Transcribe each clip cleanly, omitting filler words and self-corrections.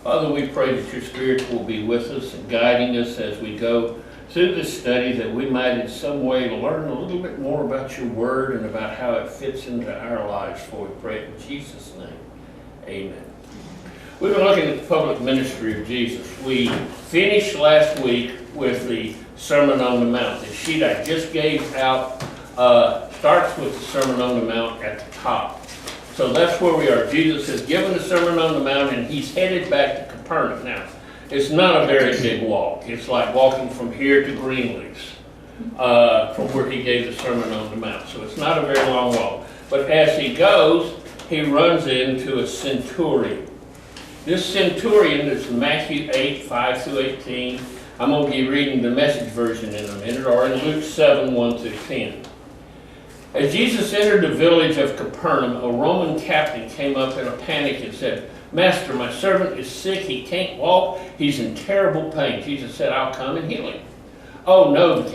Father, we pray that your Spirit will be with us and guiding us as we go through this study, that we might in some way learn a little bit more about your word and about how it fits into our lives. For we pray in Jesus' name. Amen. We've been looking at the public ministry of Jesus. We finished last week with the Sermon on the Mount. The sheet I just gave out starts with the Sermon on the Mount at the top. So that's where we are. Jesus has given the Sermon on the Mount and he's headed back to Capernaum. Now, it's not a very big walk. It's like walking from here to Greenleaf's, from where he gave the Sermon on the Mount. So it's not a very long walk. But as he goes, he runs into a centurion. This centurion is Matthew 8, 5 through 18. I'm going to be reading the Message version in a minute, or in Luke 7, 1 through 10. As Jesus entered the village of Capernaum, a Roman captain came up in a panic and said, "Master, my servant is sick. He can't walk. He's in terrible pain." Jesus said, "I'll come and heal him." "Oh, no,"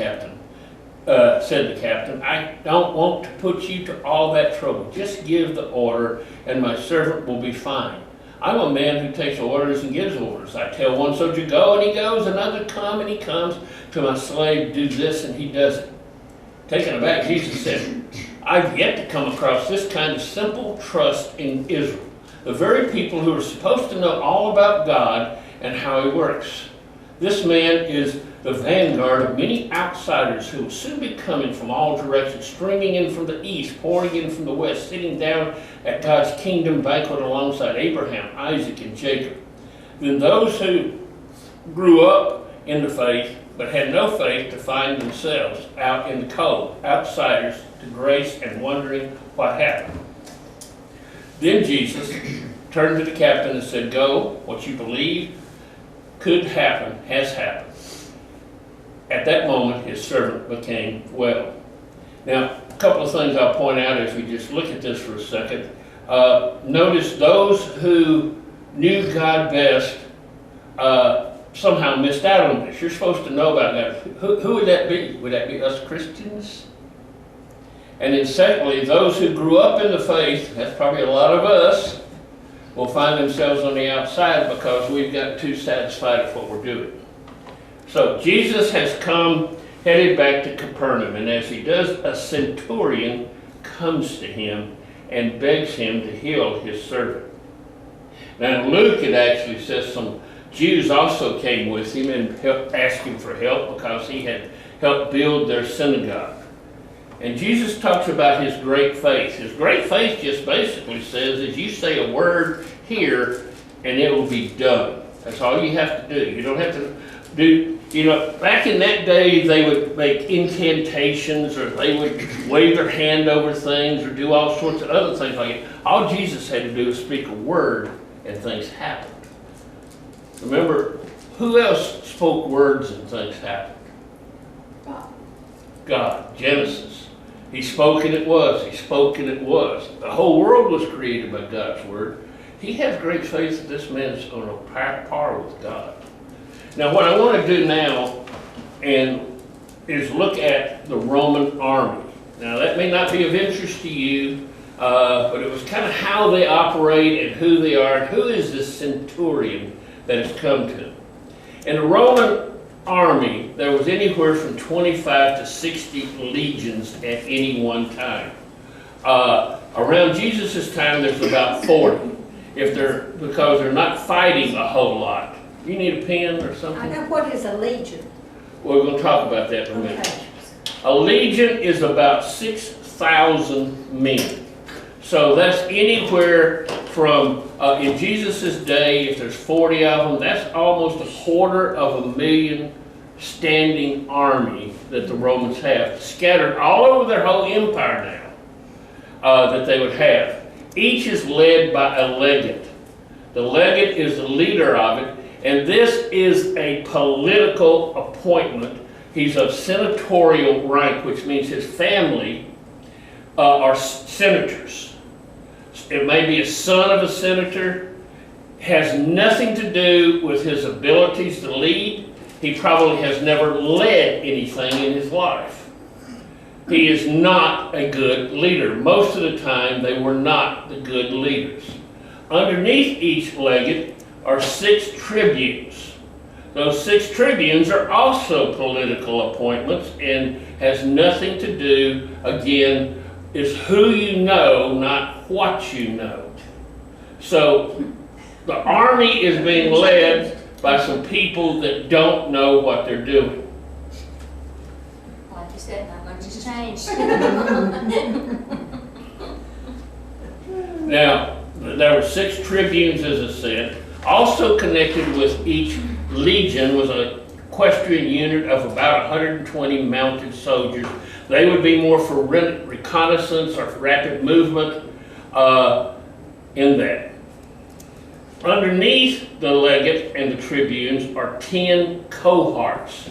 said the captain. "I don't want to put you to all that trouble. Just give the order and my servant will be fine. I'm a man who takes orders and gives orders. I tell one soldier, go, and he goes, another come, and he comes. To my slave, do this, and he does it." Taken aback, Jesus said, "I've yet to come across this kind of simple trust in Israel. The very people who are supposed to know all about God and how he works. This man is the vanguard of many outsiders who will soon be coming from all directions, streaming in from the east, pouring in from the west, sitting down at God's kingdom banquet alongside Abraham, Isaac, and Jacob. Then those who grew up in the faith but had no faith to find themselves out in the cold, outsiders to grace and wondering what happened." Then Jesus turned to the captain and said, "Go, what you believe could happen has happened." At that moment, his servant became well. Now, a couple of things I'll point out as we just look at this for a second. Notice those who knew God best somehow missed out on this. You're supposed to know about God. Who would that be? Would that be us Christians? And then secondly, those who grew up in the faith, that's probably a lot of us, will find themselves on the outside because we've got too satisfied with what we're doing. So Jesus has come, headed back to Capernaum, and as he does, a centurion comes to him and begs him to heal his servant. Now in Luke it actually says some Jews also came with him and asked him for help because he had helped build their synagogue. And Jesus talks about his great faith. His great faith just basically says is you say a word here and it will be done. That's all you have to do. You don't have to do, back in that day they would make incantations or they would wave their hand over things or do all sorts of other things like it. All Jesus had to do was speak a word and things happened. Remember, who else spoke words and things happened? God. Genesis. He spoke and it was. He spoke and it was. The whole world was created by God's word. He has great faith that this man's on a par with God. Now what I want to do now is look at the Roman army. Now that may not be of interest to you, but it was kind of how they operate and who they are and who is this centurion that has come to them. In the Roman army, there was anywhere from 25 to 60 legions at any one time. Around Jesus' time, there's about 40, because they're not fighting a whole lot. You need a pen or something? I know, what is a legion? We're going to talk about that in a minute. Okay. A legion is about 6,000 men. So that's anywhere from, in Jesus' day, if there's 40 of them, that's almost 250,000 standing army that the Romans have, scattered all over their whole empire now, that they would have. Each is led by a legate. The legate is the leader of it, and this is a political appointment. He's of senatorial rank, which means his family are senators. It may be a son of a senator, has nothing to do with his abilities to lead. He probably has never led anything in his life. He is not a good leader. Most of the time, they were not the good leaders. Underneath each legate are 6 tribunes. Those 6 tribunes are also political appointments and has nothing to do, again, is who you know, not what you know. So the army is being led by some people that don't know what they're doing. Like you said, not much has changed. Now, there were 6 tribunes, as I said. Also connected with each legion was an equestrian unit of about 120 mounted soldiers. They would be more for reconnaissance or rapid movement in that. Underneath the legate and the tribunes are 10 cohorts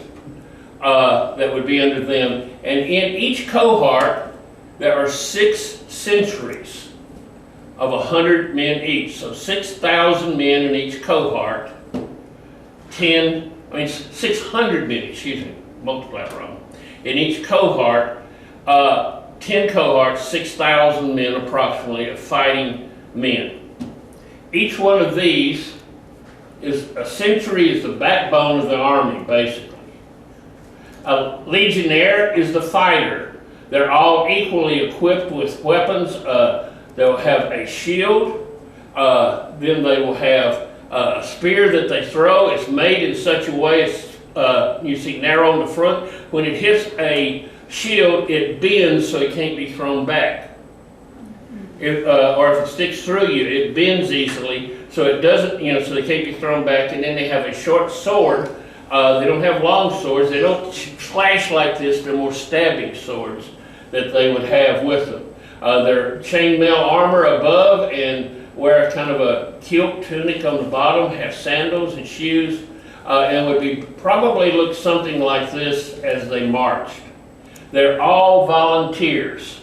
that would be under them. And in each cohort, there are 6 centuries of 100 men each. So 6,000 men in each cohort, 600 men, excuse me, multiply it wrong. In each cohort, 10 cohorts, 6,000 men approximately of fighting men. Each one of these is a century is the backbone of the army, basically. A legionnaire is the fighter. They're all equally equipped with weapons. They'll have a shield, then they will have a spear that they throw. It's made in such a way, it's, you see narrow on the front. When it hits a shield, it bends so it can't be thrown back. Or if it sticks through you, it bends easily, so it doesn't, so they can't be thrown back. And then they have a short sword. They don't have long swords. They don't slash like this. They're more stabbing swords that they would have with them. Their chainmail armor above and wear kind of a kilt tunic on the bottom, have sandals and shoes, and would be probably look something like this as they marched. They're all volunteers.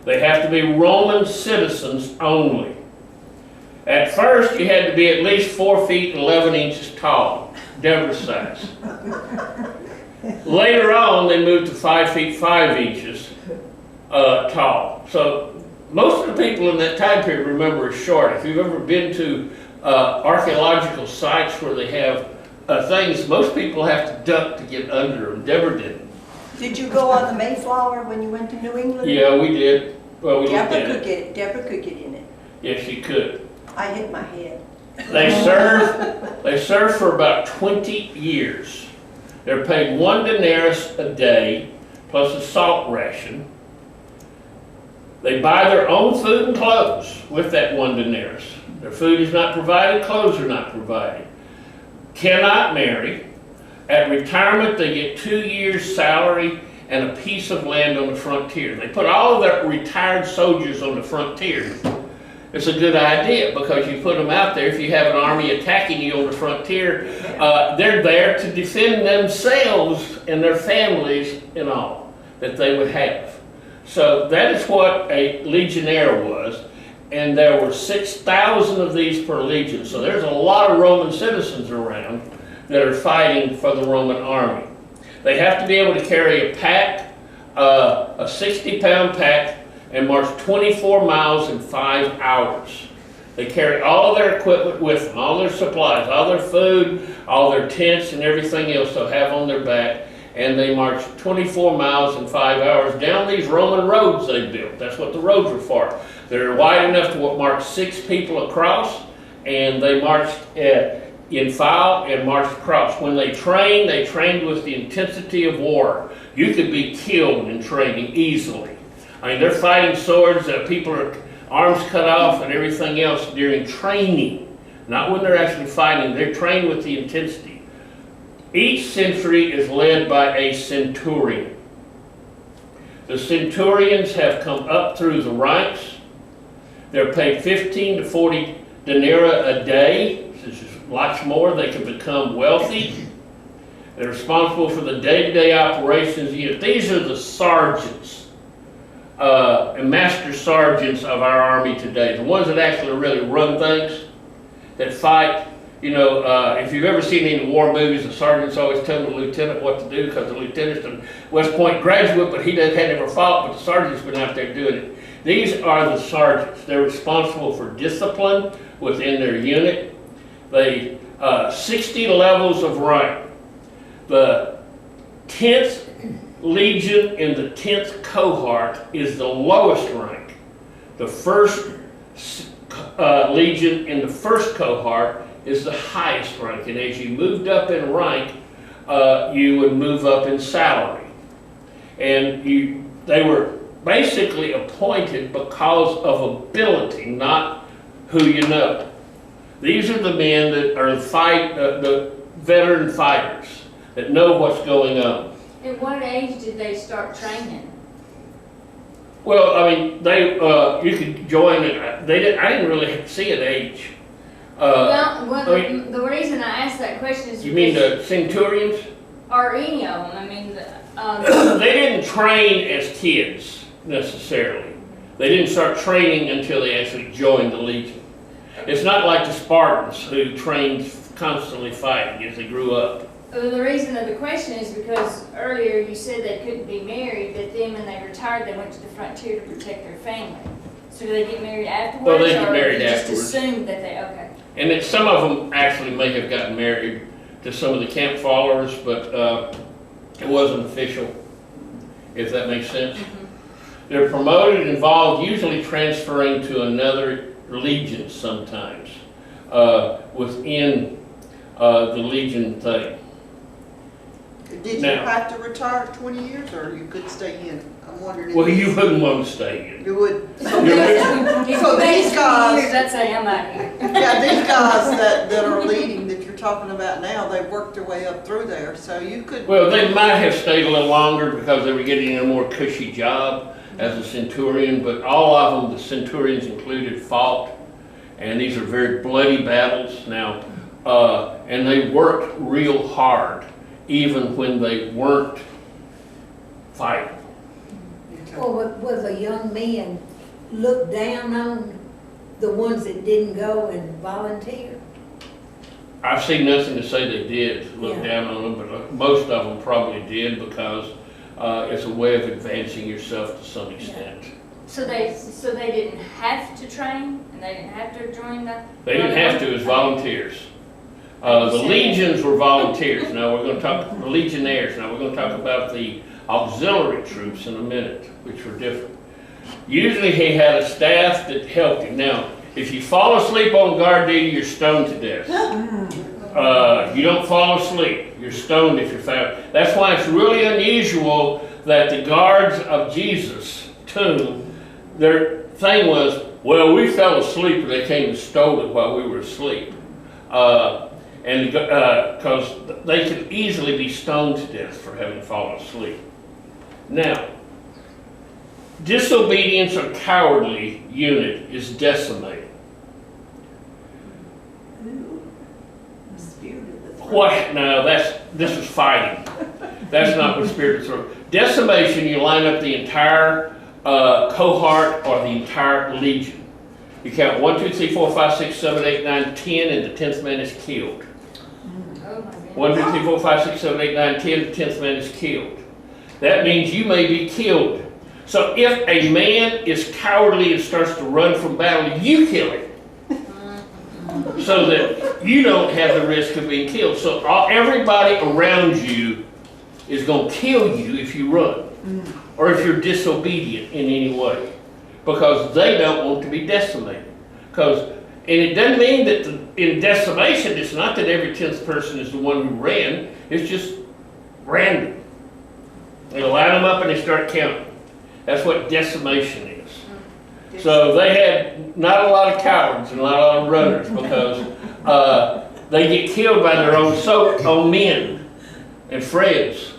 They have to be Roman citizens only. At first, you had to be at least 4 feet 11 inches tall, Deborah's size. Later on, they moved to 5 feet 5 inches tall. So most of the people in that time period, remember, are short. If you've ever been to archaeological sites where they have things, most people have to duck to get under them. Deborah didn't. Did you go on the Mayflower when you went to New England? Yeah, we did. Well, we looked at it. Deborah could get in it. Yes, she could. I hit my head. They served for about 20 years. They're paid 1 denarius a day, plus a salt ration. They buy their own food and clothes with that 1 denarius. Their food is not provided, clothes are not provided. Cannot marry. At retirement, they get 2 years' salary and a piece of land on the frontier. They put all of their retired soldiers on the frontier. It's a good idea because you put them out there. If you have an army attacking you on the frontier, they're there to defend themselves and their families and all that they would have. So that is what a legionnaire was. And there were 6,000 of these per legion. So there's a lot of Roman citizens around that are fighting for the Roman army. They have to be able to carry a pack, a 60-pound pack, and march 24 miles in 5 hours. They carry all of their equipment with them, all their supplies, all their food, all their tents and everything else they'll have on their back, and they march 24 miles in 5 hours down these Roman roads they built. That's what the roads were for. They're wide enough to march 6 people across, and they marched in file and marched across. When they trained with the intensity of war. You could be killed in training easily. I mean, they're fighting swords, people are arms cut off and everything else during training. Not when they're actually fighting, they're trained with the intensity. Each century is led by a centurion. The centurions have come up through the ranks. They're paid 15 to 40 denarii a day. This is lots more. They can become wealthy. They're responsible for the day-to-day operations unit. These are the sergeants and master sergeants of our army today. The ones that actually really run things, that fight. You know, if you've ever seen any war movies, the sergeants always tell the lieutenant what to do because the lieutenant's a West Point graduate, but he had never fought, but the sergeant's been out there doing it. These are the sergeants. They're responsible for discipline within their unit. They 60 levels of rank. The 10th Legion in the 10th cohort is the lowest rank. The first Legion in the first cohort is the highest rank, and as you moved up in rank, you would move up in salary. And they were basically appointed because of ability, not who you know. These are the men that are the veteran fighters that know what's going on. At what age did they start training? Well, I mean, you could join it. I didn't really see an age. The reason I asked that question is You mean the centurions? or any of them. I mean, They didn't train as kids necessarily. They didn't start training until they actually joined the Legion. It's not like the Spartans who trained constantly fighting as they grew up. the reason of the question is because earlier you said they couldn't be married, but then when they retired, they went to the frontier to protect their family. So do they get married afterwards? Well, they get married or you afterwards. just assumed that they, okay. And that some of them actually may have gotten married to some of the camp followers, but it wasn't official, if that makes sense. They're promoted, involved, usually transferring to another legion sometimes within the legion thing. Did you Now- have to retire at 20 years, or you could stay in? I'm wondering. Well, you wouldn't want to stay in. You would. So If these you made it 20 guys, years, I'd say I'm out here. yeah, these guys that are leading that you're talking about now, they've worked their way up through there, so you could. Well, they might have stayed a little longer because they were getting a more cushy job as a centurion, but all of them, the centurions included, fought, and these are very bloody battles now, and they worked real hard, even when they weren't fighting. Or was a young man look down on the ones that didn't go and volunteer? I've seen nothing to say they did look Yeah. down on them, but most of them probably did because it's a way of advancing yourself to some extent. So they didn't have to train, and they didn't have to join the. They didn't have to as volunteers. The legions were volunteers. Now we're going to talk the legionnaires. Now we're going to talk about the auxiliary troops in a minute, which were different. Usually he had a staff that helped him. Now, if you fall asleep on guard duty, you're stoned to death. You don't fall asleep. You're stoned if you're found. That's why it's really unusual that the guards of Jesus' tomb, their thing was, well, we fell asleep and they came and stole it while we were asleep. And because they could easily be stoned to death for having fallen asleep. Now, disobedience or cowardly unit is decimated. What? No, this is fighting. That's not what spirit of the sword. Decimation, you line up the entire cohort or the entire legion. You count 1, 2, 3, 4, 5, 6, 7, 8, 9, 10, and the 10th man is killed. Oh my goodness. 1, 2, 3, 4, 5, 6, 7, 8, 9, 10, the 10th man is killed. That means you may be killed. So if a man is cowardly and starts to run from battle, you kill him. So that you don't have the risk of being killed. So everybody around you is going to kill you if you run. Or if you're disobedient in any way. Because they don't want to be decimated. And it doesn't mean that in decimation, it's not that every 10th person is the one who ran. It's just random. They line them up and they start counting. That's what decimation is. So they had not a lot of cowards and not a lot of runners because they get killed by their own men and friends.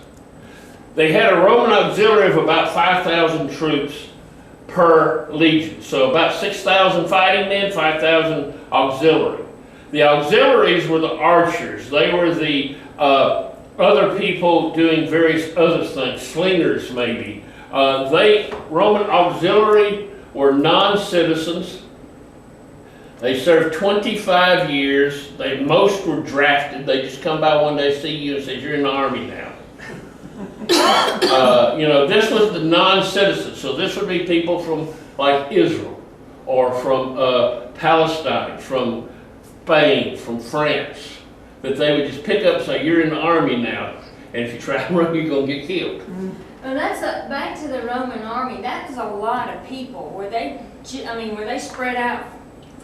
They had a Roman auxiliary of about 5,000 troops per legion. So about 6,000 fighting men, 5,000 auxiliary. The auxiliaries were the archers. They were the other people doing various other things, slingers maybe. Roman auxiliary were non-citizens. They served 25 years. Most were drafted. They just come by one day, see you, and say, you're in the army now. This was the non-citizens. So this would be people from like Israel or from Palestine, from Spain, from France, that they would just pick up and say, you're in the army now, and if you try to run, you're going to get killed. Well, back to the Roman army, that was a lot of people. Were they spread out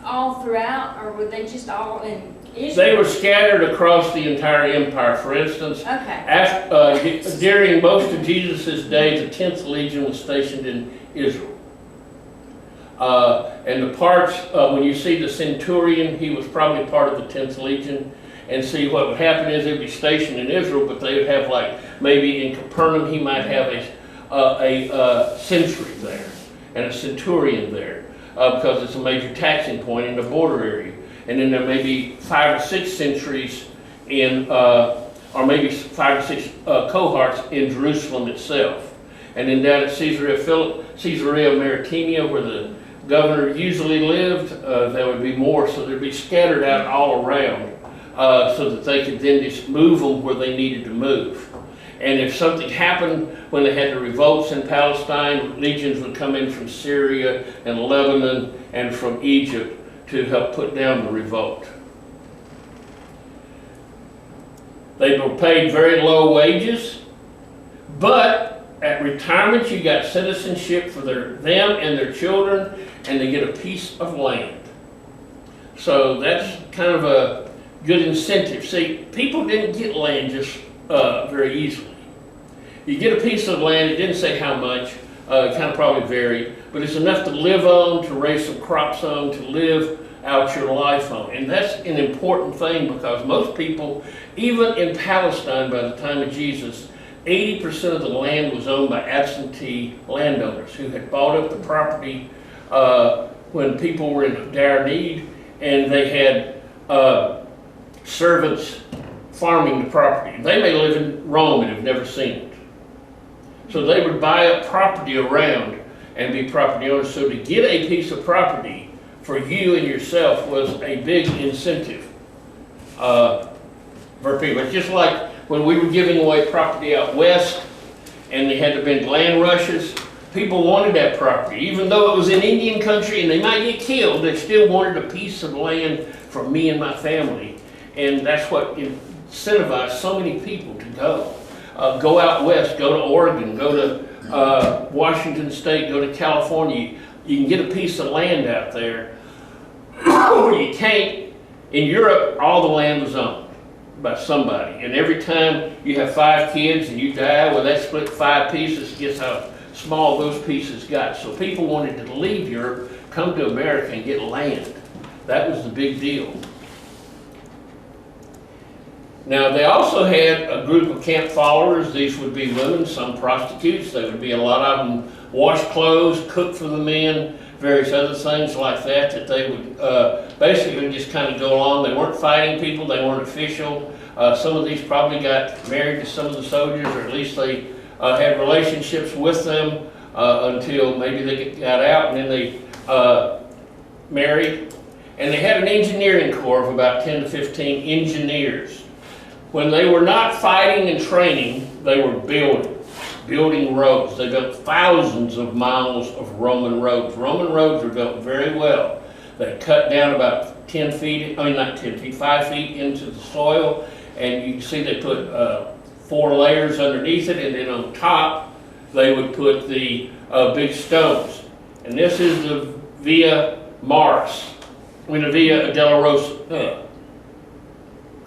all throughout, or were they just all in Israel? They were scattered across the entire empire. For instance, Okay. during most of Jesus' day, the 10th Legion was stationed in Israel. And the parts, when you see the centurion, he was probably part of the 10th Legion. And see, what would happen is they'd be stationed in Israel, but they would have, like, maybe in Capernaum, he might have a sentry there and a centurion there, because it's a major taxing point in the border area. And then there may be 5 or 6 sentries in, or maybe 5 or 6 cohorts in Jerusalem itself. And then down at Caesarea Maritima, where the governor usually lived, there would be more, so they'd be scattered out all around, so that they could then just move them where they needed to move. And if something happened when they had the revolts in Palestine, legions would come in from Syria and Lebanon and from Egypt to help put down the revolt. They were paid very low wages, but at retirement you got citizenship for them and their children, and they get a piece of land. So that's kind of a good incentive. See, people didn't get land just very easily. You get a piece of land, it didn't say how much, it kind of probably varied, but it's enough to live on, to raise some crops on, to live out your life on. And that's an important thing, because most people, even in Palestine by the time of Jesus, 80% of the land was owned by absentee landowners who had bought up the property when people were in dire need, and they had servants farming the property. They may live in Rome and have never seen it. So they would buy up property around and be property owners. So to get a piece of property for you and yourself was a big incentive for people. It's just like when we were giving away property out west and they had to been land rushes, people wanted that property. Even though it was in Indian country and they might get killed, they still wanted a piece of land for me and my family. And that's what incentivized so many people to go. Go out west, go to Oregon, go to Washington State, go to California. You can get a piece of land out there. Or you can't. In Europe, all the land was owned by somebody. And every time you have 5 kids and you die, well, that split 5 pieces. Guess how small those pieces got. So people wanted to leave Europe, come to America and get land. That was the big deal. Now, they also had a group of camp followers. These would be women, some prostitutes. There would be a lot of them wash clothes, cook for the men, various other things like that, that they would basically just kind of go along. They weren't fighting people. They weren't official. Some of these probably got married to some of the soldiers, or at least they had relationships with them until maybe they got out, and then they married. And they had an engineering corps of about 10 to 15 engineers. When they were not fighting and training, they were building roads. They built thousands of miles of Roman roads. Roman roads are built very well. They cut down about 10 feet, I mean not 10 feet, 5 feet into the soil, and you can see they put 4 layers underneath it, and then on top they would put the big stones. And this is the Via Dolorosa.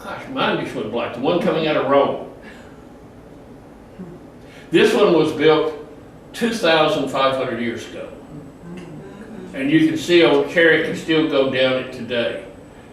Gosh, mine just went blank. The one coming out of Rome. This one was built 2,500 years ago. And you can see a chariot can still go down it today.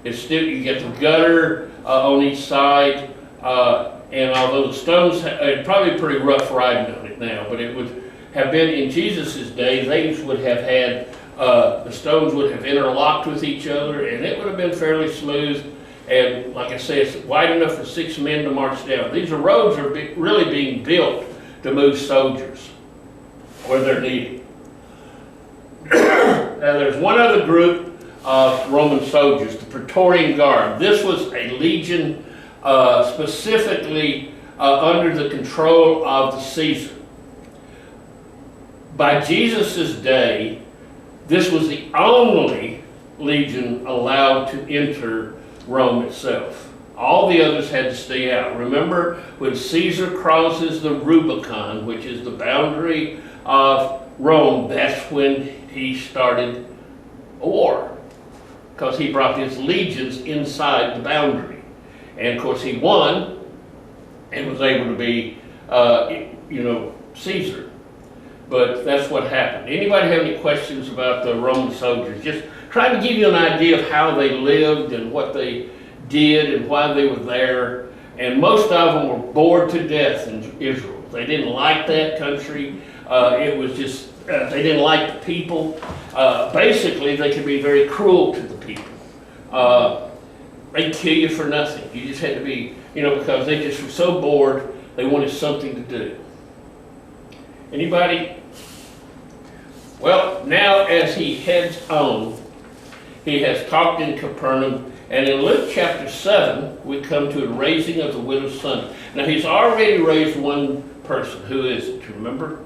It's still, you get the gutter on each side, and although the stones, probably pretty rough riding on it now, but it would have been in Jesus' day, they would have had, the stones would have interlocked with each other, and it would have been fairly smooth. And like I say, it's wide enough for 6 men to march down. These roads are really being built to move soldiers where they're needed. Now there's one other group of Roman soldiers, the Praetorian Guard. This was a legion specifically under the control of the Caesar. By Jesus' day, this was the only legion allowed to enter Rome itself. All the others had to stay out. Remember when Caesar crosses the Rubicon, which is the boundary of Rome, that's when he started a war, because he brought his legions inside the boundary. And of course he won and was able to be, Caesar. But that's what happened. Anybody have any questions about the Roman soldiers? Just trying to give you an idea of how they lived and what they did and why they were there. And most of them were bored to death in Israel. They didn't like that country. It was just, they didn't like the people. Basically, they could be very cruel to the people. They'd kill you for nothing. You just had to be, because they just were so bored, they wanted something to do. Anybody? Well, now as he heads on, he has talked in Capernaum, and in Luke chapter 7, we come to the raising of the widow's son. Now he's already raised one person. Who is it? Do you remember?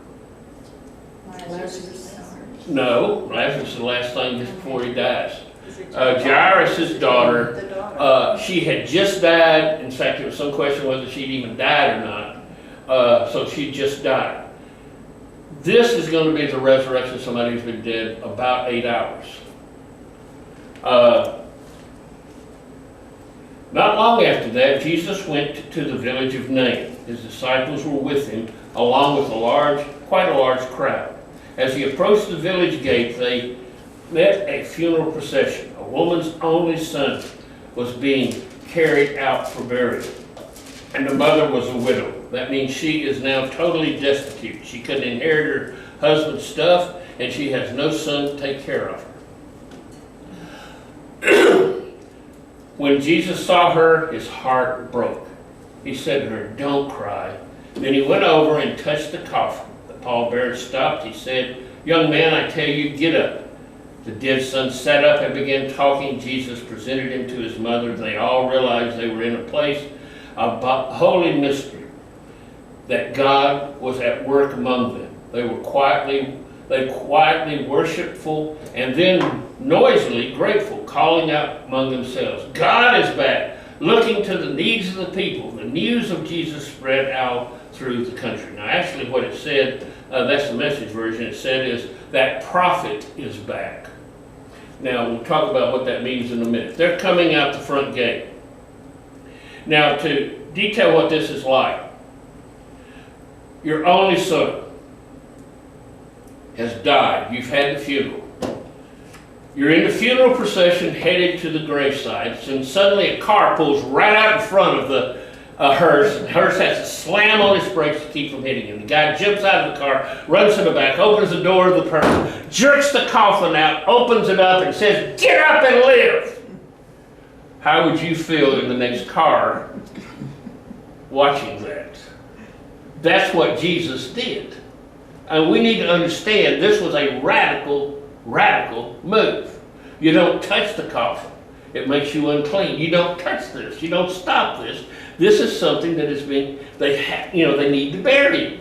Lazarus. No, Lazarus is the last thing just before he dies. Jairus' daughter, The daughter. she had just died. In fact, there was some question whether she'd even died or not. So she just died. This is going to be the resurrection of somebody who's been dead about 8 hours. Not long after that, Jesus went to the village of Nain. His disciples were with him, along with quite a large crowd. As he approached the village gate, they met a funeral procession. A woman's only son was being carried out for burial, and the mother was a widow. That means she is now totally destitute. She couldn't inherit her husband's stuff, and she has no son to take care of her. When Jesus saw her, his heart broke. He said to her, "Don't cry." Then he went over and touched the coffin. The pallbearer stopped. He said, "Young man, I tell you, get up." The dead son sat up and began talking. Jesus presented him to his mother. They all realized they were in a place of holy mystery, that God was at work among them. They quietly worshipful, and then noisily grateful, calling out among themselves, "God is back, looking to the needs of the people." The news of Jesus spread out through the country. Now actually what it said, that's the Message version, it said is that prophet is back. Now we'll talk about what that means in a minute. They're coming out the front gate. Now to detail what this is like, your only son has died. You've had the funeral. You're in the funeral procession headed to the graveside, and suddenly a car pulls right out in front of the hearse. And the hearse has to slam on his brakes to keep from hitting him. The guy jumps out of the car, runs to the back, opens the door of the person, jerks the coffin out, opens it up, and says, "Get up and live!" How would you feel in the next car watching that? That's what Jesus did. And we need to understand this was a radical move. You don't touch the coffin. It makes you unclean. You don't touch this. You don't stop this. This is something that has been, they need to bury you.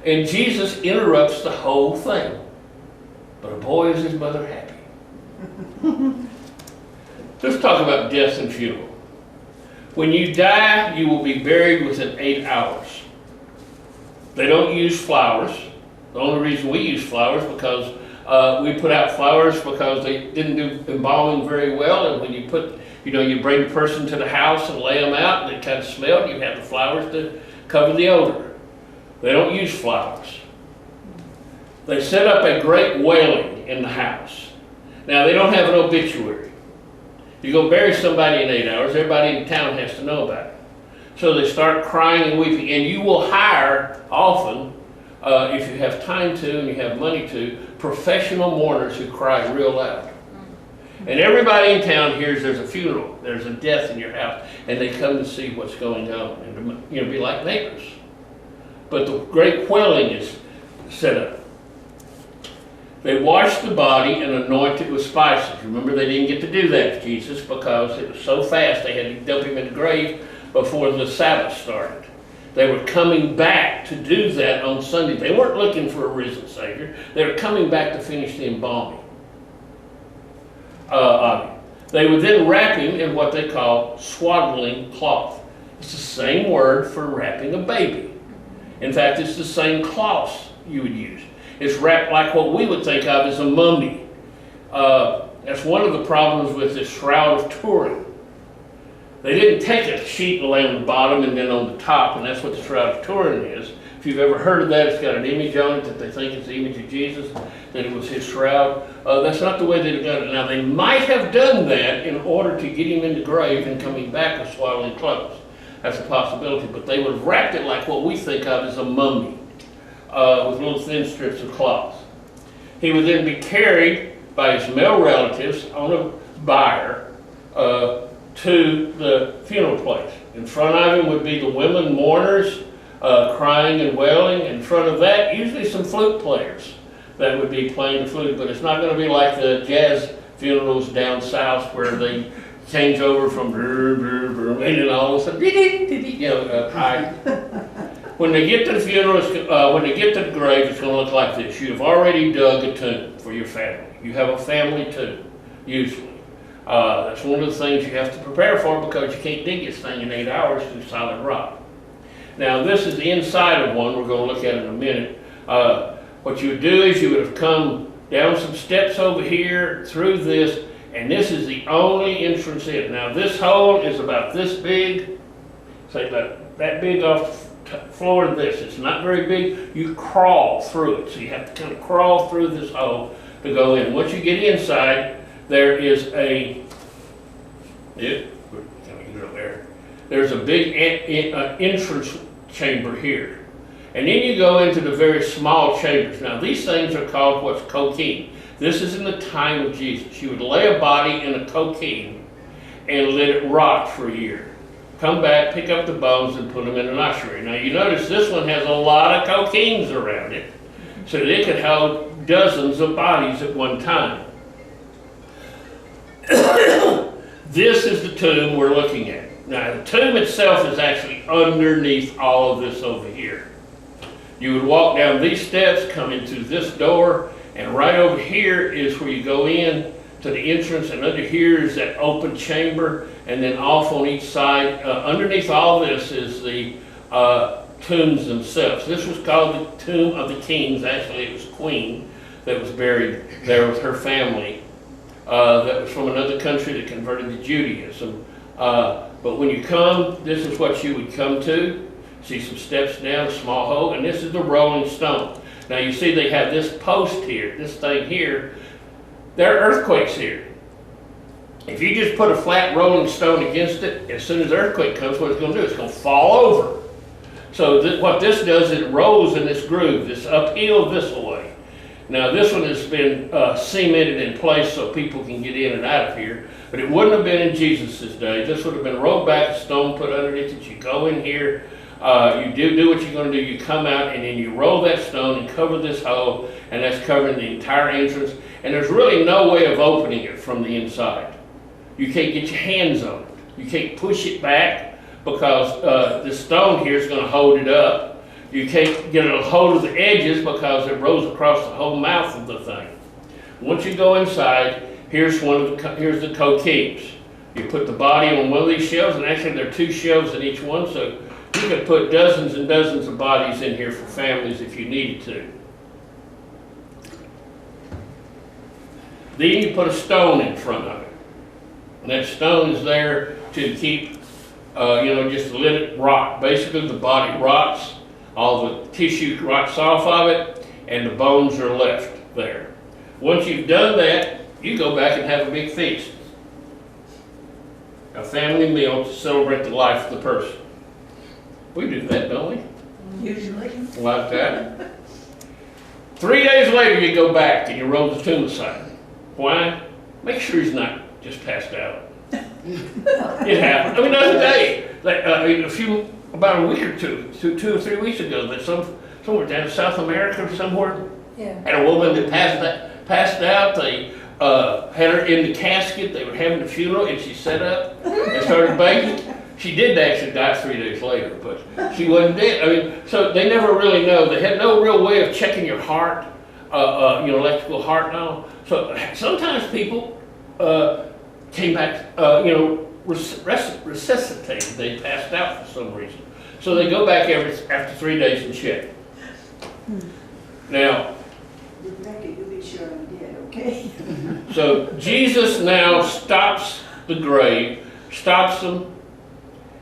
And Jesus interrupts the whole thing. But boy, is his mother happy. Let's talk about death and funeral. When you die, you will be buried within 8 hours. They don't use flowers. The only reason we use flowers because we put out flowers because they didn't do embalming very well, and when you put, you bring the person to the house and lay them out, and they kind of smell, you have the flowers to cover the odor. They don't use flowers. They set up a great wailing in the house. Now they don't have an obituary. You go bury somebody in 8 hours, everybody in town has to know about it. So they start crying and weeping, and you will hire often, if you have time to and you have money to, professional mourners who cry real loud. And everybody in town hears there's a funeral, there's a death in your house, and they come to see what's going on and be like neighbors. But the great wailing is set up. They wash the body and anoint it with spices. Remember, they didn't get to do that to Jesus because it was so fast they had to dump him in the grave before the Sabbath started. They were coming back to do that on Sunday. They weren't looking for a risen Savior. They were coming back to finish the embalming. They would then wrap him in what they call swaddling cloth. It's the same word for wrapping a baby. In fact, it's the same cloth you would use. It's wrapped like what we would think of as a mummy. That's one of the problems with this Shroud of Turin. They didn't take a sheet and lay on the bottom and then on the top, and that's what the Shroud of Turin is. If you've ever heard of that, it's got an image on it that they think is the image of Jesus, that it was his shroud. That's not the way they've done it. Now, they might have done that in order to get him in the grave and coming back with swaddling clothes. That's a possibility, but they would have wrapped it like what we think of as a mummy, with little thin strips of cloth. He would then be carried by his male relatives on a bier to the funeral place. In front of him would be the women mourners, crying and wailing. In front of that, usually some flute players that would be playing the flute, but it's not going to be like the jazz funerals down south where they change over from brr, brr, brr, and then all of a sudden, high. When they get to the funeral, when they get to the grave, it's going to look like this. You have already dug a tomb for your family. You have a family tomb, usually. That's one of the things you have to prepare for because you can't dig this thing in 8 hours through solid rock. Now, this is the inside of one we're going to look at in a minute. What you would do is you would have come down some steps over here, through this, and this is the only entrance in. Now, this hole is about this big, say about that big off the floor of this. It's not very big. You crawl through it, so you have to kind of crawl through this hole to go in. Once you get inside, there is there's a big entrance chamber here. And then you go into the very small chambers. Now, these things are called what's coquine. This is in the time of Jesus. You would lay a body in a coquine and let it rot for a year. Come back, pick up the bones, and put them in an ossuary. Now, you notice this one has a lot of coquines around it, so that it could hold dozens of bodies at one time. This is the tomb we're looking at. Now, the tomb itself is actually underneath all of this over here. You would walk down these steps, come in through this door, and right over here is where you go in to the entrance, and under here is that open chamber, and then off on each side. Underneath all this is the tombs themselves. This was called the Tomb of the Kings. Actually, it was Queen that was buried there with her family. That was from another country that converted to Judaism. But when you come, this is what you would come to. See some steps down, a small hole, and this is the rolling stone. Now you see they have this post here, this thing here. There are earthquakes here. If you just put a flat rolling stone against it, as soon as the earthquake comes, what it's going to do? It's going to fall over. So what this does, it rolls in this groove, this uphill this way. Now this one has been cemented in place so people can get in and out of here, but it wouldn't have been in Jesus' day. This would have been rolled back, a stone put underneath it. You go in here, you do what you're going to do. You come out and then you roll that stone and cover this hole, and that's covering the entire entrance. And there's really no way of opening it from the inside. You can't get your hands on it. You can't push it back because the stone here is going to hold it up. You can't get a hold of the edges because it rolls across the whole mouth of the thing. Once you go inside, here's the coquines. You put the body on one of these shelves, and actually there are 2 shelves in each one, so you could put dozens and dozens of bodies in here for families if you needed to. Then you put a stone in front of it. And that stone is there to keep, just to let it rot. Basically, the body rots, all the tissue rots off of it, and the bones are left there. Once you've done that, you go back and have a big feast. A family meal to celebrate the life of the person. We do that, don't we? Usually. Like that. 3 days later, you go back and you roll the tomb aside. Why? Make sure he's not just passed out. It happened. I mean, the other day, about a week or two or 3 weeks ago, that somewhere down in South America or somewhere, had a woman that passed out. They had her in the casket. They were having a funeral, and she sat up and started baking. She did actually die 3 days later, but she wasn't dead. I mean, so they never really know. They had no real way of checking your heart, electrical heart and all. So sometimes people, came back, resuscitated. They passed out for some reason. So they go back after 3 days and check. Now, Rebecca, you'll be sure I'm dead, okay? so Jesus now stops the grave, stops them.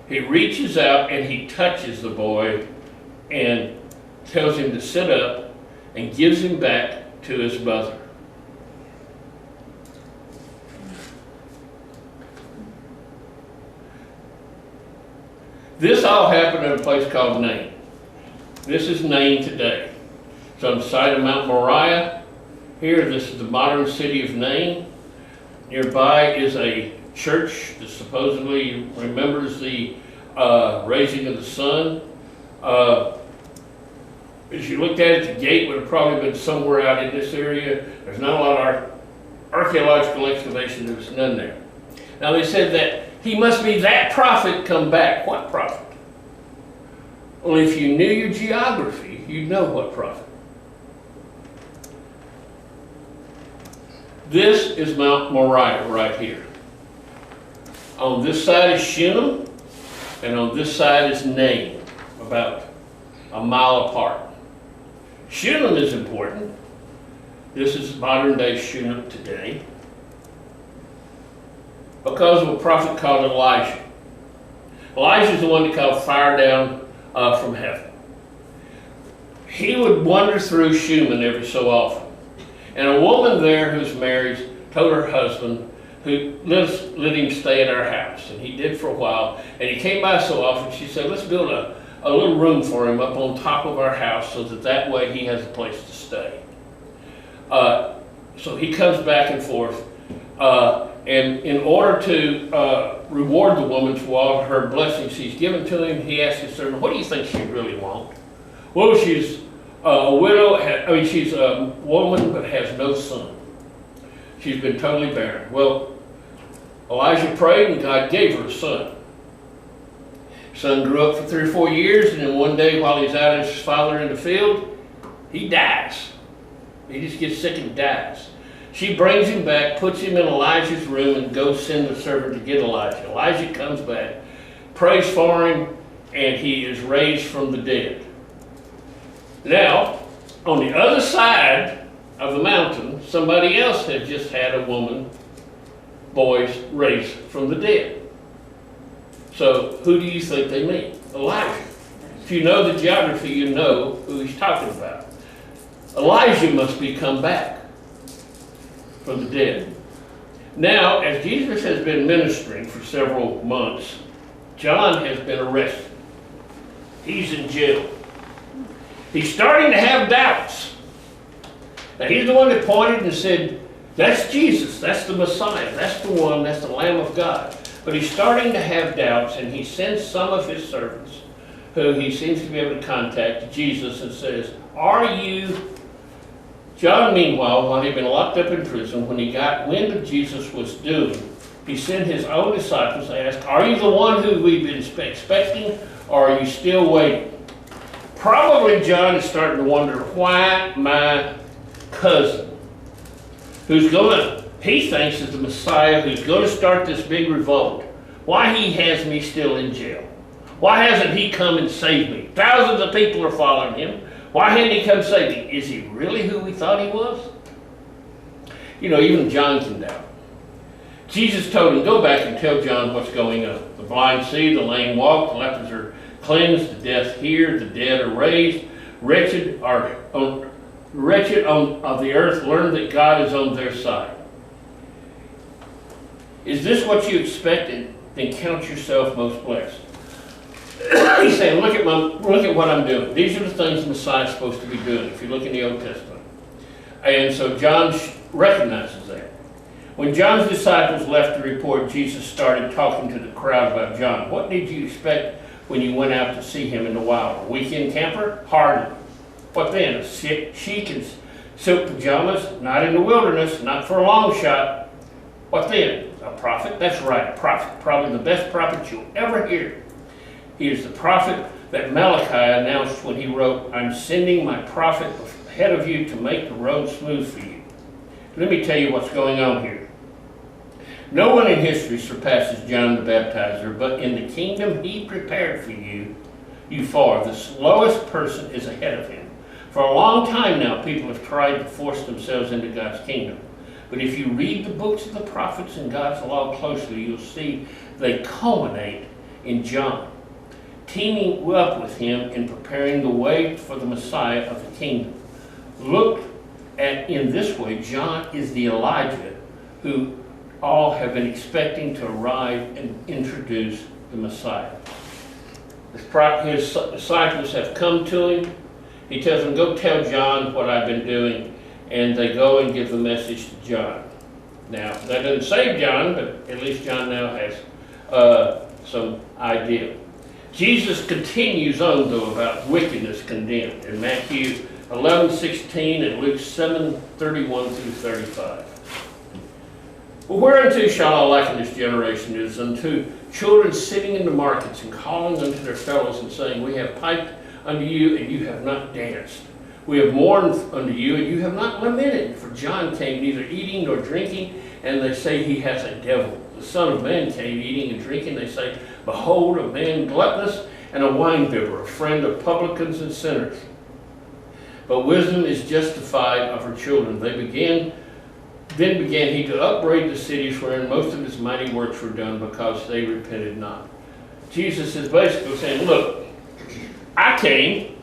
He reaches out and he touches the boy and tells him to sit up and gives him back to his mother. This all happened at a place called Nain. This is Nain today. It's on the side of Mount Moriah. Here, this is the modern city of Nain. Nearby is a church that supposedly remembers the raising of the sun. As you looked at it, the gate would have probably been somewhere out in this area. There's not a lot of archaeological excavation. There was none there. Now they said that he must be that prophet come back. What prophet? Well, if you knew your geography, you'd know what prophet. This is Mount Moriah right here. On this side is Shunem, and on this side is Nain, about a mile apart. Shunem is important. This is modern day Shunem today, because of a prophet called Elijah. Elijah is the one that called fire down from heaven. He would wander through Shunem every so often. And a woman there who's married told her husband, who let him stay in our house. And he did for a while. And he came by so often, she said, let's build a little room for him up on top of our house so that way he has a place to stay. So he comes back and forth. And in order to reward the woman for all her blessings he's given to him, he asked his servant, what do you think she really wants? Well, she's a widow, she's a woman but has no son. She's been totally barren. Well, Elijah prayed and God gave her a son. Son grew up for 3 or 4 years, and then one day while he's out with his father in the field, he dies. He just gets sick and dies. She brings him back, puts him in Elijah's room, and goes send the servant to get Elijah. Elijah comes back, prays for him, and he is raised from the dead. Now, on the other side of the mountain, somebody else had just had a boys raised from the dead. So, who do you think they mean? Elijah. If you know the geography, you know who he's talking about. Elijah must be come back from the dead. Now, as Jesus has been ministering for several months, John has been arrested. He's in jail. He's starting to have doubts. Now, he's the one that pointed and said, that's Jesus, that's the Messiah, that's the one, that's the Lamb of God. But he's starting to have doubts, and he sends some of his servants, who he seems to be able to contact, to Jesus and says, are you... John, meanwhile, while he'd been locked up in prison, when he got wind of Jesus was doing, he sent his own disciples to ask, are you the one who we've been expecting, or are you still waiting? Probably John is starting to wonder why my cousin, he thinks is the Messiah, who's going to start this big revolt, why he has me still in jail. Why hasn't he come and saved me? Thousands of people are following him. Why hadn't he come save me? Is he really who we thought he was? You know, even John can doubt. Jesus told him, go back and tell John what's going on. The blind see, the lame walk, the lepers are cleansed, the deaf hear, the dead are raised, wretched of the earth learn that God is on their side. Is this what you expected? Then count yourself most blessed. He's saying, look at what I'm doing. These are the things the Messiah is supposed to be doing, if you look in the Old Testament. And so John recognizes that. When John's disciples left to report, Jesus started talking to the crowd about John. What did you expect when you went out to see him in the wild? A weekend camper? Hardly. What then? A chic in silk pajamas? Not in the wilderness, not for a long shot. What then? A prophet? That's right, a prophet. Probably the best prophet you'll ever hear. He is the prophet that Malachi announced when he wrote, I'm sending my prophet ahead of you to make the road smooth for you. Let me tell you what's going on here. No one in history surpasses John the Baptizer, but in the kingdom he prepared for you far. The slowest person is ahead of him. For a long time now, people have tried to force themselves into God's kingdom. But if you read the books of the prophets and God's law closely, you'll see they culminate in John, teaming up with him in preparing the way for the Messiah of the kingdom. Looked at in this way, John is the Elijah who all have been expecting to arrive and introduce the Messiah. His disciples have come to him. He tells them, go tell John what I've been doing, and they go and give the message to John. Now, that doesn't save John, but at least John now has some idea. Jesus continues on, though, about wickedness condemned in Matthew 11:16 and Luke 7:31 through 35. Well, whereunto shall I liken this generation? It is unto children sitting in the markets and calling unto their fellows and saying, we have piped unto you, and you have not danced. We have mourned unto you, and you have not lamented. For John came neither eating nor drinking, and they say he has a devil. The Son of Man came eating and drinking. They say, behold, a man gluttonous and a winebibber, a friend of publicans and sinners. But wisdom is justified of her children. Then began he to upbraid the cities wherein most of his mighty works were done, because they repented not. Jesus is basically saying, look, I came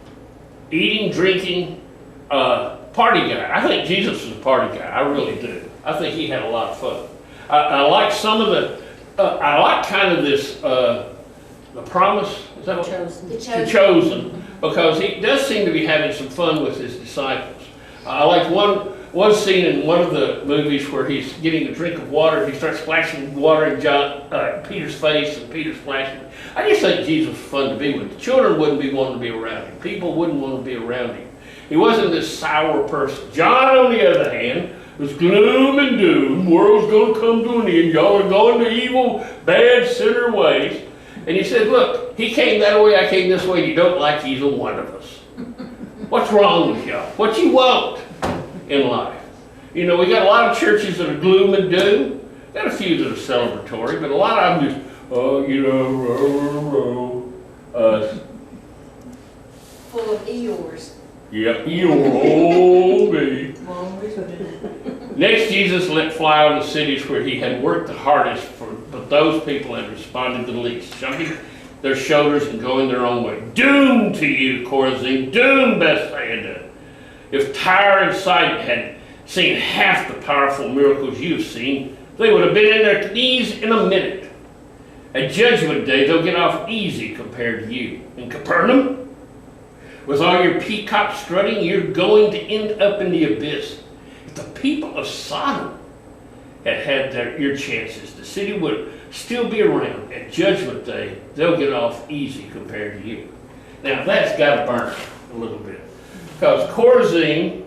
eating, drinking, party guy. I think Jesus was a party guy. I really do. I think he had a lot of fun. I like some of the, I like kind of this, the promise, is that what? The chosen, because he does seem to be having some fun with his disciples. I like one scene in one of the movies where he's getting a drink of water, and he starts splashing water in Peter's face, and Peter's splashing. I just think Jesus was fun to be with. The children wouldn't be wanting to be around him. People wouldn't want to be around him. He wasn't this sour person. John, on the other hand, was gloom and doom. The world's going to come to an end. Y'all are going to evil, bad, sinner ways. And he said, look, he came that way, I came this way. You don't like either one of us. What's wrong with y'all? What you want in life? You know, we got a lot of churches that are gloom and doom. Got a few that are celebratory, but a lot of them just, oh, you know, Full of Eeyores. Yep, Eeyore, me. Next, Jesus let fly on the cities where he had worked the hardest, but those people had responded the least, shrugging their shoulders and going their own way. Doom to you, Chorazin! Doom, Bethsaida! If Tyre and Sidon had seen half the powerful miracles you've seen, they would have been in their knees in a minute. At Judgment Day, they'll get off easy compared to you. In Capernaum, with all your peacock strutting, you're going to end up in the abyss. If the people of Sodom had your chances, the city would still be around. At Judgment Day, they'll get off easy compared to you. Now, that's got to burn a little bit. Because Chorazin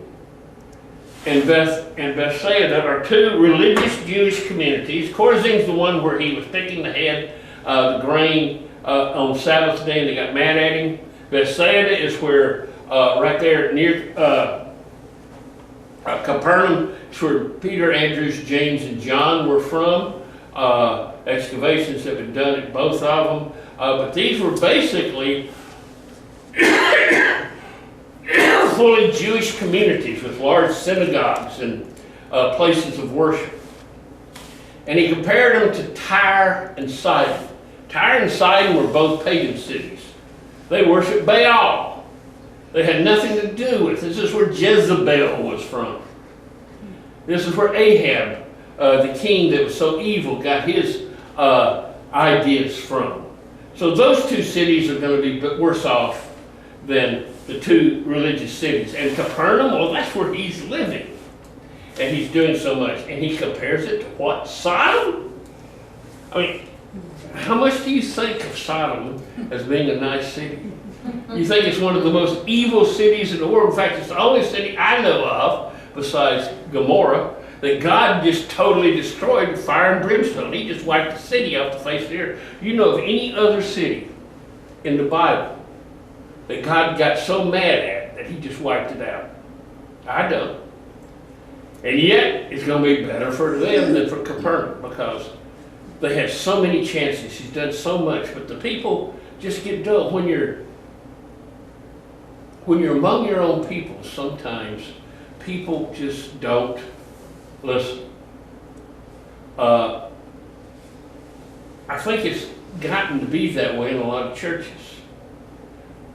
and Bethsaida are two religious Jewish communities. Chorazin's the one where he was picking the head of the grain on Sabbath day and they got mad at him. Bethsaida is where, right there near Capernaum, is where Peter, Andrew, James, and John were from. Excavations have been done at both of them. But these were basically fully Jewish communities with large synagogues and places of worship. And he compared them to Tyre and Sidon. Tyre and Sidon were both pagan cities. They worshiped Baal. They had nothing to do with it. This is where Jezebel was from. This is where Ahab, the king that was so evil, got his ideas from. So those two cities are going to be worse off than the two religious cities. And Capernaum, well, that's where he's living. And he's doing so much. And he compares it to what? Sodom? I mean, how much do you think of Sodom as being a nice city? You think it's one of the most evil cities in the world. In fact, it's the only city I know of, besides Gomorrah, that God just totally destroyed with fire and brimstone. He just wiped the city off the face of the earth. You know of any other city in the Bible that God got so mad at that he just wiped it out? I don't. And yet, it's going to be better for them than for Capernaum because they have so many chances. She's done so much, but the people just get dull. When you're among your own people, sometimes people just don't listen. I think it's gotten to be that way in a lot of churches.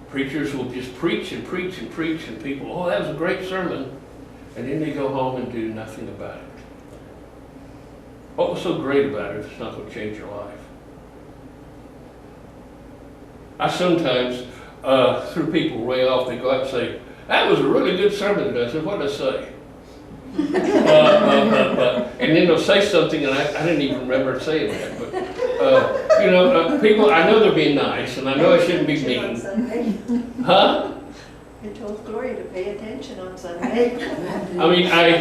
Preachers will just preach and preach and preach, and people, oh, that was a great sermon, and then they go home and do nothing about it. What was so great about it if it's not going to change your life? I sometimes, through people way off, they go out and say, that was a really good sermon today. I said, what did I say? And then they'll say something, and I didn't even remember saying that. But, people, I know they're being nice, and I know I shouldn't be mean. Huh? You told Gloria to pay attention on Sunday. I mean, I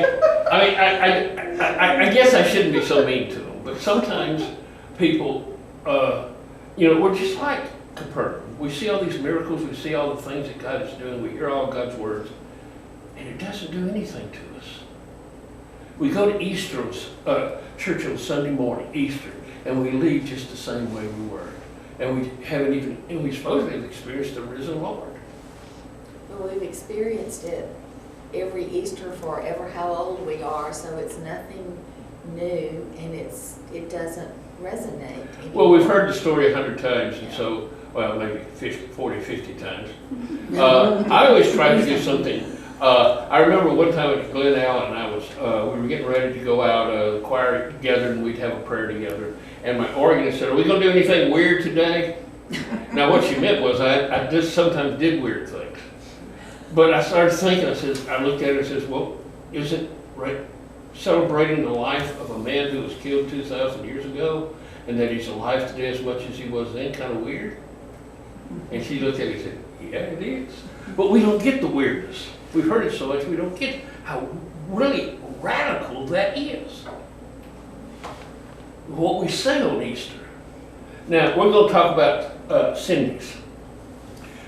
guess I shouldn't be so mean to them, but sometimes people, we're just like Capernaum. We see all these miracles, we see all the things that God is doing, we hear all God's words, and it doesn't do anything to us. We go to Easter, church on Sunday morning, Easter, and we leave just the same way we were. And we supposedly have experienced the risen Lord. Well, we've experienced it every Easter for ever how old we are, so it's nothing new, and it doesn't resonate anymore. Well, we've heard the story 100 times, and so, well, maybe 40, 50 times. I always try to do something. I remember one time at Glen Allen, we were getting ready to go out, the choir together, and we'd have a prayer together. And my organist said, are we going to do anything weird today? Now, what she meant was I just sometimes did weird things. But I started thinking, I looked at her and said, well, isn't celebrating the life of a man who was killed 2,000 years ago and that he's alive today as much as he was then kind of weird? And she looked at me and said, yeah, it is. But we don't get the weirdness. We've heard it so much, we don't get how really radical that is. What we say on Easter. Now, we're going to talk about Cindy's.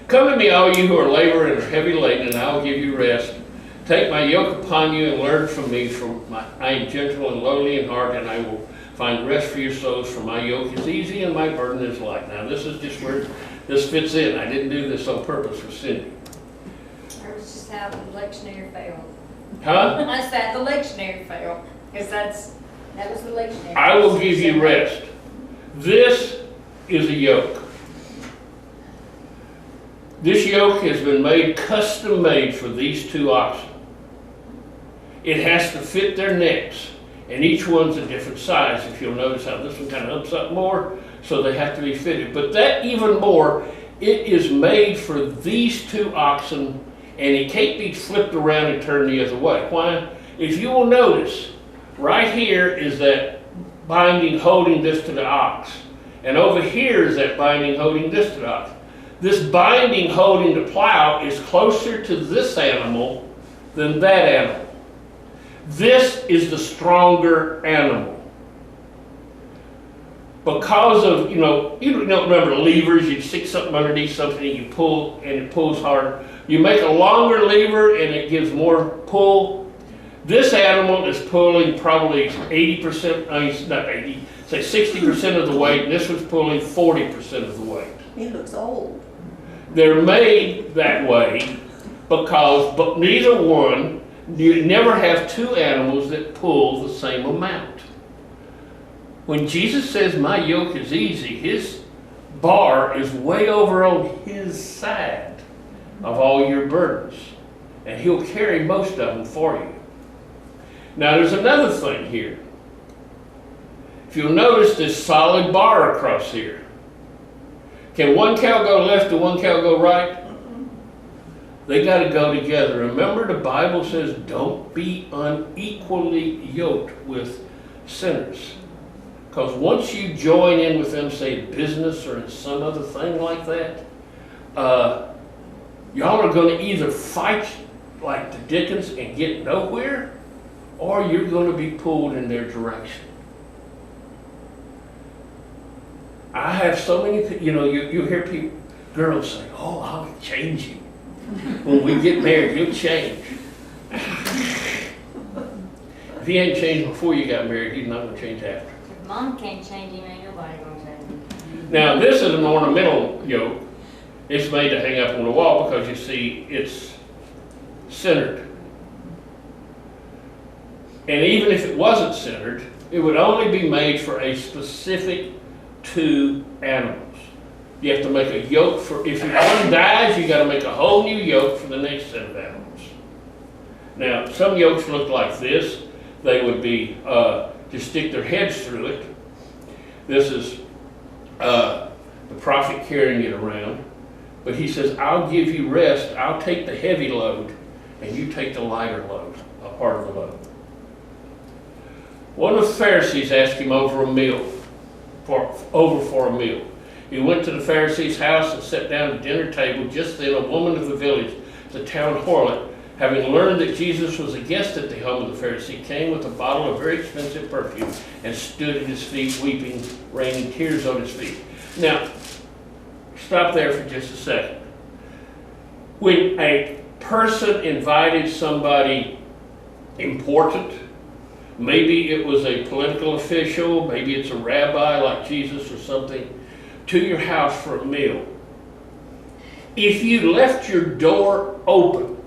Come to me, all you who are laboring and are heavy laden, and I will give you rest. Take my yoke upon you and learn from me, for I am gentle and lowly in heart, and I will find rest for your souls, for my yoke is easy and my burden is light. Now, this is just where this fits in. I didn't do this on purpose for Cindy. That was just how the lectionary failed. Huh? I said the lectionary failed, because that was the lectionary. I will give you rest. This is a yoke. This yoke has been made, custom made for these two oxen. It has to fit their necks, and each one's a different size. If you'll notice how this one kind of humps up more, so they have to be fitted. But that even more, it is made for these two oxen, and it can't be flipped around and turned the other way. Why? If you will notice, right here is that binding holding this to the ox. And over here is that binding holding this to the ox. This binding holding the plow is closer to this animal than that animal. This is the stronger animal. Because of, you don't remember levers, you stick something underneath something and you pull, and it pulls harder. You make a longer lever and it gives more pull. This animal is pulling probably 80%, not 80, say 60% of the weight, and this one's pulling 40% of the weight. He looks old. They're made that way because, but neither one, you never have two animals that pull the same amount. When Jesus says, my yoke is easy, his bar is way over on his side of all your burdens. And he'll carry most of them for you. Now there's another thing here. If you'll notice this solid bar across here. Can one cow go left and one cow go right? They got to go together. Remember, the Bible says don't be unequally yoked with sinners. Because once you join in with them, say in business or in some other thing like that, y'all are going to either fight like the Dickens and get nowhere, or you're going to be pulled in their direction. I have so many, you hear people, girls say, oh, I'll change you. When we get married, you'll change. If he ain't changed before you got married, he's not gonna change after. If mom can't change him, ain't nobody gonna change him. Now, this is an ornamental yoke. It's made to hang up on the wall because you see it's centered. And even if it wasn't centered, it would only be made for a specific 2 animals. You have to make a yoke for, if one dies, you gotta make a whole new yoke for the next set of animals. Now, some yokes look like this. They would be, just stick their heads through it. This is the prophet carrying it around. But he says, I'll give you rest. I'll take the heavy load, and you take the lighter load, a part of the load. One of the Pharisees asked him over a meal, for a meal. He went to the Pharisee's house and sat down at the dinner table. Just then a woman of the village, the town harlot, having learned that Jesus was a guest at the home of the Pharisee, came with a bottle of very expensive perfume and stood at his feet, weeping, raining tears on his feet. Now, stop there for just a second. When a person invited somebody important, maybe it was a political official, maybe it's a rabbi like Jesus or something, to your house for a meal. If you left your door open,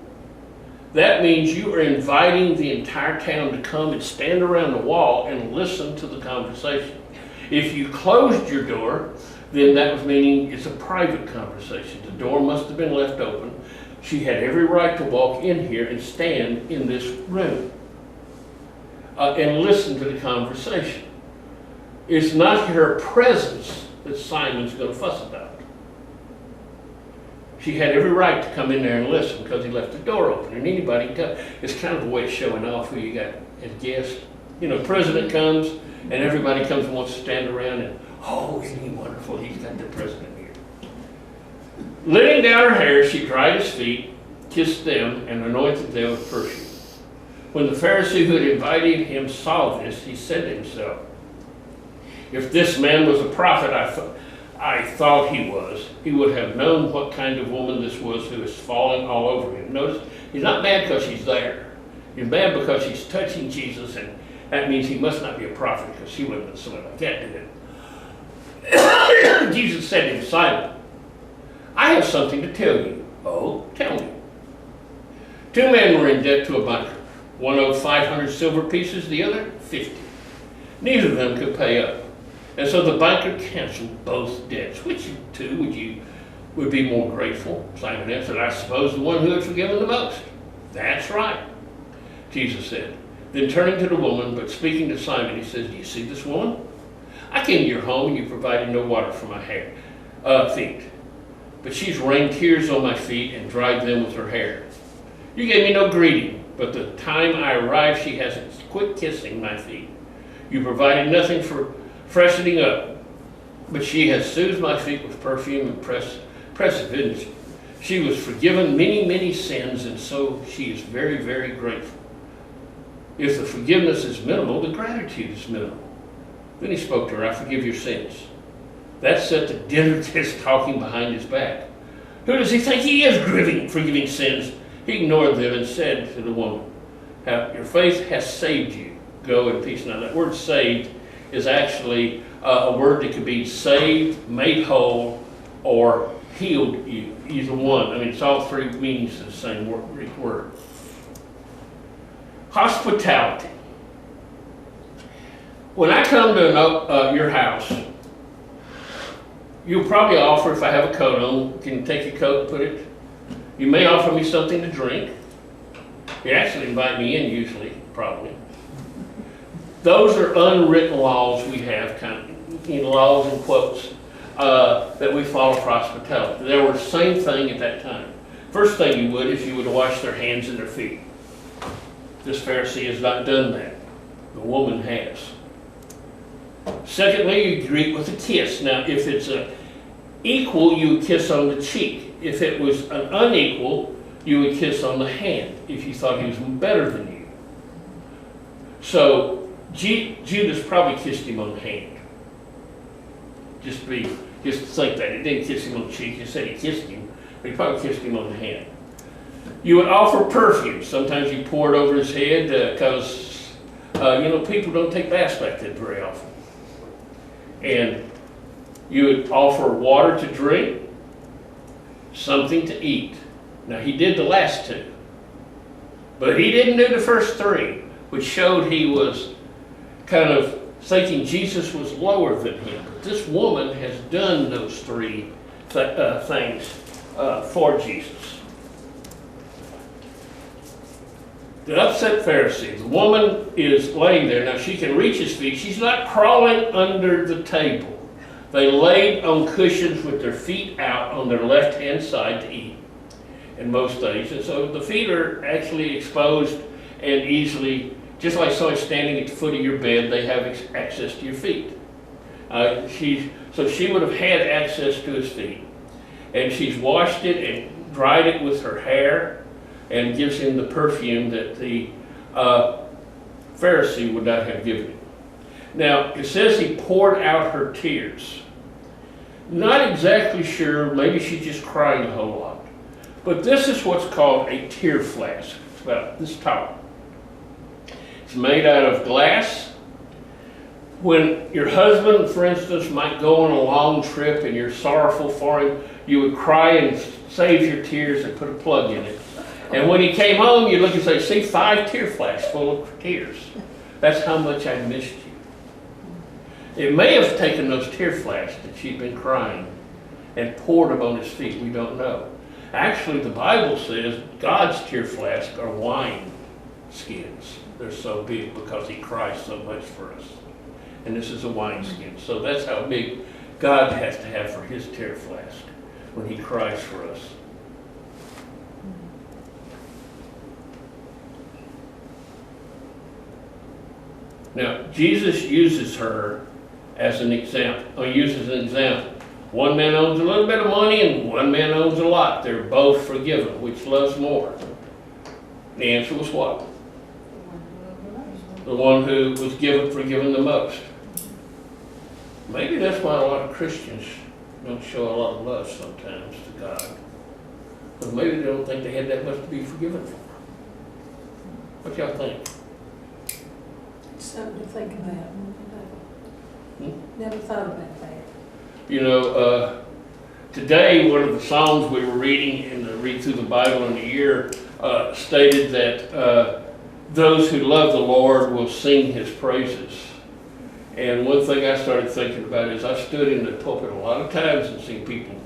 that means you are inviting the entire town to come and stand around the wall and listen to the conversation. If you closed your door, then that was meaning it's a private conversation. The door must have been left open. She had every right to walk in here and stand in this room and listen to the conversation. It's not her presence that Simon's going to fuss about. She had every right to come in there and listen because he left the door open, and anybody can come. It's kind of a way of showing off who you got as guests. You know, president comes, and everybody comes and wants to stand around and, oh, isn't he wonderful? He's got the president here. Letting down her hair, she dried his feet, kissed them, and anointed them with perfume. When the Pharisee who had invited him saw this, he said to himself, if this man was a prophet, I thought he was, he would have known what kind of woman this was who is falling all over him. Notice, he's not mad because she's there. He's mad because she's touching Jesus, and that means he must not be a prophet because she wouldn't have something like that, did it? Jesus said to him, Simon, I have something to tell you. Oh, tell me. 2 men were in debt to a banker. One owed 500 silver pieces, the other 50. Neither of them could pay up. And so the banker canceled both debts. Which of the 2 would be more grateful? Simon answered, I suppose the one who had forgiven the most. That's right, Jesus said. Then turning to the woman, but speaking to Simon, he says, do you see this woman? I came to your home and you provided no water for my feet. But she's rained tears on my feet and dried them with her hair. You gave me no greeting, but the time I arrived, she hasn't quit kissing my feet. You provided nothing for freshening up, but she has soothed my feet with perfume and pressive, isn't she? She was forgiven many, many sins, and so she is very, very grateful. If the forgiveness is minimal, the gratitude is minimal. Then he spoke to her, I forgive your sins. That set the dinner just talking behind his back. Who does he think he is forgiving sins? He ignored them and said to the woman, your faith has saved you. Go in peace. Now that word saved is actually a word that could be saved, made whole, or healed you. Either one. I mean, it's all 3 meanings of the same Greek word. Hospitality. When I come to your house, you'll probably offer, if I have a coat on, can you take your coat and put it? You may offer me something to drink. You actually invite me in usually, probably. Those are unwritten laws we have, laws and quotes, that we follow for hospitality. They were the same thing at that time. First thing you would is you would wash their hands and their feet. This Pharisee has not done that. The woman has. Secondly, you greet with a kiss. Now, if it's an equal, you would kiss on the cheek. If it was an unequal, you would kiss on the hand if you thought he was better than you. So Judas probably kissed him on the hand. Just think that. He didn't kiss him on the cheek. He said he kissed him, but he probably kissed him on the hand. You would offer perfume. Sometimes you pour it over his head because People don't take baths like that very often. And you would offer water to drink, something to eat. Now, he did the last two, but he didn't do the first three, which showed he was kind of thinking Jesus was lower than him. But this woman has done those three things for Jesus. The upset Pharisee, the woman is laying there. Now she can reach his feet. She's not crawling under the table. They laid on cushions with their feet out on their left-hand side to eat in most days. And so the feet are actually exposed and easily, just like someone standing at the foot of your bed, they have access to your feet. So she would have had access to his feet. And she's washed it and dried it with her hair and gives him the perfume that the Pharisee would not have given him. Now, it says he poured out her tears. Not exactly sure, maybe she's just crying a whole lot. But this is what's called a tear flask. It's about this tall. It's made out of glass. When your husband, for instance, might go on a long trip and you're sorrowful for him, you would cry and save your tears and put a plug in it. And when he came home, you'd look and say, see, 5 tear flasks full of tears. That's how much I missed you. It may have taken those tear flasks that she'd been crying and poured them on his feet. We don't know. Actually, the Bible says God's tear flasks are wine skins. They're so big because he cries so much for us. And this is a wine skin. So that's how big God has to have for his tear flask when he cries for us. Now, Jesus uses her as an example, One man owns a little bit of money and one man owns a lot. They're both forgiven. Which loves more? The answer was what? The one who was forgiven the most. Maybe that's why a lot of Christians don't show a lot of love sometimes to God. Because maybe they don't think they had that much to be forgiven for. What y'all think? Something to think about. Never thought about that. Today one of the Psalms we were reading in the Read Through the Bible in a Year stated that those who love the Lord will sing his praises. And one thing I started thinking about is I stood in the pulpit a lot of times and seen people,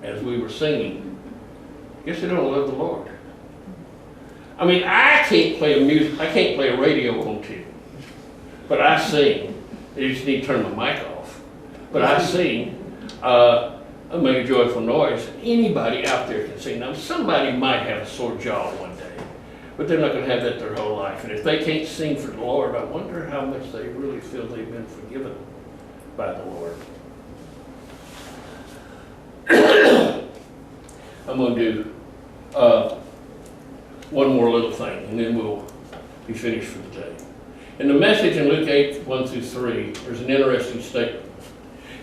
as we were singing, guess they don't love the Lord. I mean, I can't play a radio on tune, but I sing. You just need to turn my mic off. But I sing, I make a joyful noise. Anybody out there can sing. Now, somebody might have a sore jaw one day, but they're not going to have that their whole life. And if they can't sing for the Lord, I wonder how much they really feel they've been forgiven by the Lord. I'm going to do one more little thing, and then we'll be finished for the day. In the message in Luke 8, 1-3, there's an interesting statement.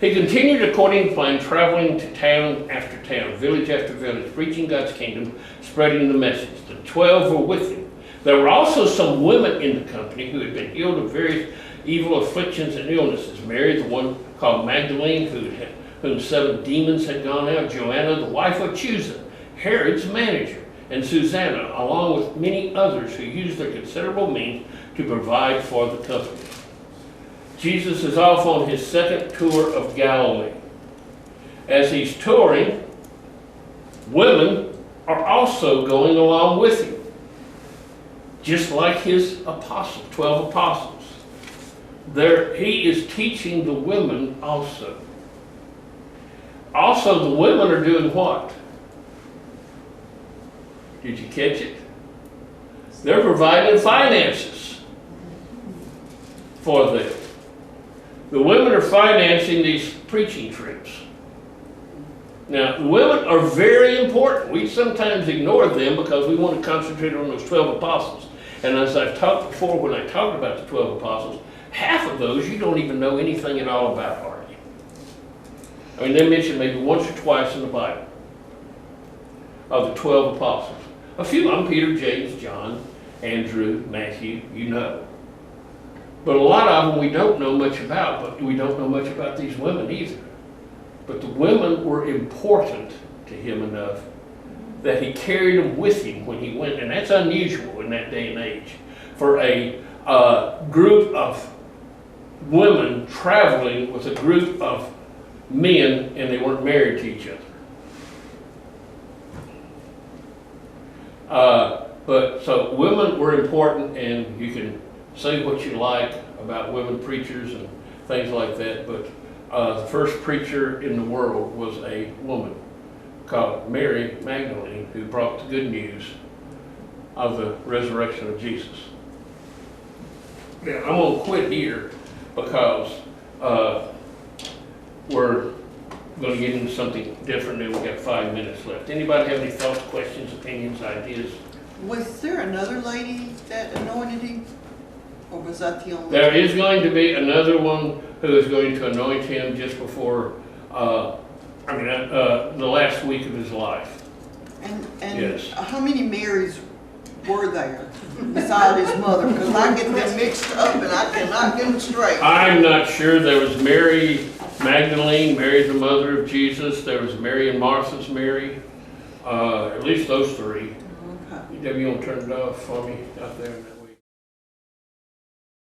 He continued according to plan, traveling to town after town, village after village, preaching God's kingdom, spreading the message. The 12 were with him. There were also some women in the company who had been healed of various evil afflictions and illnesses. Mary, the one called Magdalene, whom 7 demons had gone out, Joanna, the wife of Chuza, Herod's manager, and Susanna, along with many others who used their considerable means to provide for the company. Jesus is off on his second tour of Galilee. As he's touring, women are also going along with him, just like his apostles, 12 apostles. He is teaching the women also. Also, the women are doing what? Did you catch it? They're providing finances for them. The women are financing these preaching trips. Now, the women are very important. We sometimes ignore them because we want to concentrate on those 12 apostles. And as I've talked before, when I talked about the 12 apostles, half of those you don't even know anything at all about, hardly. I mean, they're mentioned maybe once or twice in the Bible of the 12 apostles. A few of them, Peter, James, John, Andrew, Matthew, you know. But a lot of them we don't know much about, but we don't know much about these women either. But the women were important to him enough that he carried them with him when he went, and that's unusual in that day and age for a group of women traveling with a group of men and they weren't married to each other. But so women were important, and you can say what you like about women preachers and things like that, but the first preacher in the world was a woman called Mary Magdalene, who brought the good news of the resurrection of Jesus. Now, I'm going to quit here because we're going to get into something different, and we've got 5 minutes left. Anybody have any thoughts, questions, opinions, ideas? Was there another lady that anointed him? Or was that the only? There is going to be another one who is going to anoint him just before, the last week of his life. And Yes. how many Marys were there beside his mother? Because I get them mixed up and I cannot get them straight. I'm not sure. There was Mary Magdalene, Mary the mother of Jesus. There was Mary and Martha's Mary. At least those three. Okay. Debbie, you want to turn it off for me out there?